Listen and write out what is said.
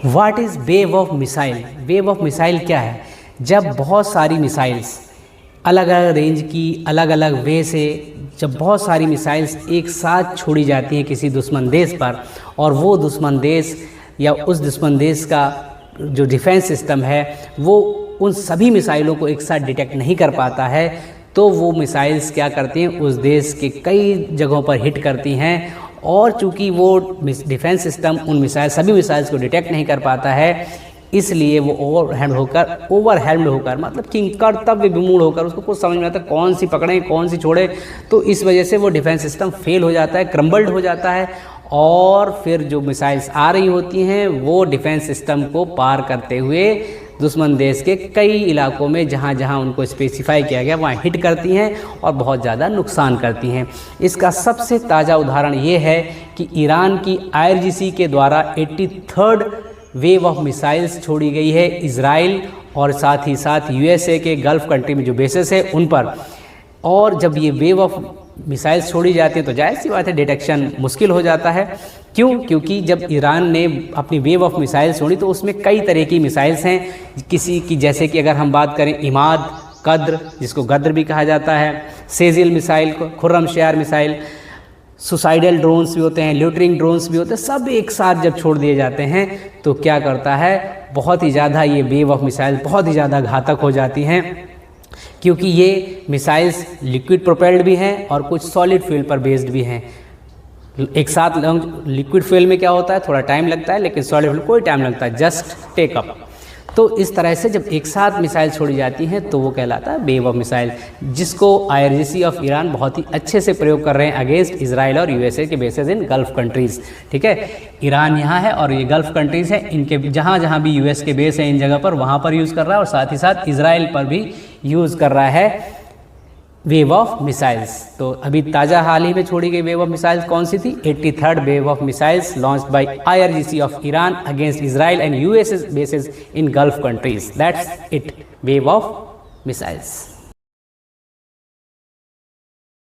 What is wave of missile? Wave of missile क्या है? जब बहुत सारी मिसाइल्स अलग अलग रेंज की, अलग अलग वे से, जब बहुत सारी मिसाइल्स एक साथ छोड़ी जाती हैं किसी दुश्मन देश पर, और वो दुश्मन देश या उस दुश्मन देश का जो डिफेंस सिस्टम है वो उन सभी मिसाइलों को एक साथ डिटेक्ट नहीं कर पाता है, तो वो मिसाइल्स क्या करती हैं, उस देश के कई जगहों पर हिट करती हैं। और चूंकि वो डिफेंस सिस्टम उन सभी मिसाइल्स को डिटेक्ट नहीं कर पाता है, इसलिए वो ओवरहेल्म्ड होकर मतलब कि कर्तव्य विमूढ़ होकर, उसको कुछ समझ में आता कौन सी पकड़ें कौन सी छोड़े, तो इस वजह से वो डिफेंस सिस्टम फेल हो जाता है, क्रम्बल्ड हो जाता है, और फिर जो मिसाइल्स आ रही होती हैं वो डिफेंस सिस्टम को पार करते हुए दुश्मन देश के कई इलाकों में जहाँ जहाँ उनको स्पेसिफाई किया गया वहाँ हिट करती हैं और बहुत ज़्यादा नुकसान करती हैं। इसका सबसे ताज़ा उदाहरण ये है कि ईरान की IRGC के द्वारा 83rd वेव ऑफ मिसाइल्स छोड़ी गई है इजराइल और साथ ही साथ USA के गल्फ़ कंट्री में जो बेसेस है उन पर। और जब ये वेव ऑफ मिसाइल्स छोड़ी जाती है तो जाहिर सी बात है डिटेक्शन मुश्किल हो जाता है। क्यों? क्योंकि जब ईरान ने अपनी वेव ऑफ मिसाइल्स छोड़ी तो उसमें कई तरह की मिसाइल्स हैं, किसी की जैसे कि अगर हम बात करें इमाद, कद्र जिसको गद्र भी कहा जाता है, सेजिल मिसाइल, खुर्रम शेर मिसाइल, सुसाइडल ड्रोन्स भी होते हैं, ल्यूटरिंग ड्रोन्स भी होते हैं, सब एक साथ जब छोड़ दिए जाते हैं तो क्या करता है, बहुत ही ज़्यादा ये वेव ऑफ मिसाइल बहुत ही ज़्यादा घातक हो जाती हैं, क्योंकि ये मिसाइल्स लिक्विड प्रोपेल्ड भी हैं और कुछ सॉलिड फ्यूल पर बेस्ड भी हैं। एक साथ लिक्विड फ्यूल में क्या होता है, थोड़ा टाइम लगता है, लेकिन सॉलिड फ्यूल कोई टाइम लगता है, जस्ट टेक अप। तो इस तरह से जब एक साथ मिसाइल छोड़ी जाती हैं तो वो कहलाता है वेव ऑफ मिसाइल, जिसको IRGC ऑफ ईरान बहुत ही अच्छे से प्रयोग कर रहे हैं अगेंस्ट इजराइल और USA के बेसेस इन गल्फ़ कंट्रीज़। ठीक है, ईरान यहाँ है और ये गल्फ़ कंट्रीज़ हैं, इनके जहाँ जहाँ भी US के बेस हैं इन जगह पर वहाँ पर यूज़ कर रहा है, और साथ ही साथ इजराइल पर भी यूज़ कर रहा है वेव ऑफ मिसाइल्स। तो अभी ताज़ा हाल ही में छोड़ी गई वेव ऑफ मिसाइल्स कौन सी थी? 83rd wave of missiles launched by IRGC of Iran against Israel and USA bases in gulf countries. That's it, wave of missiles.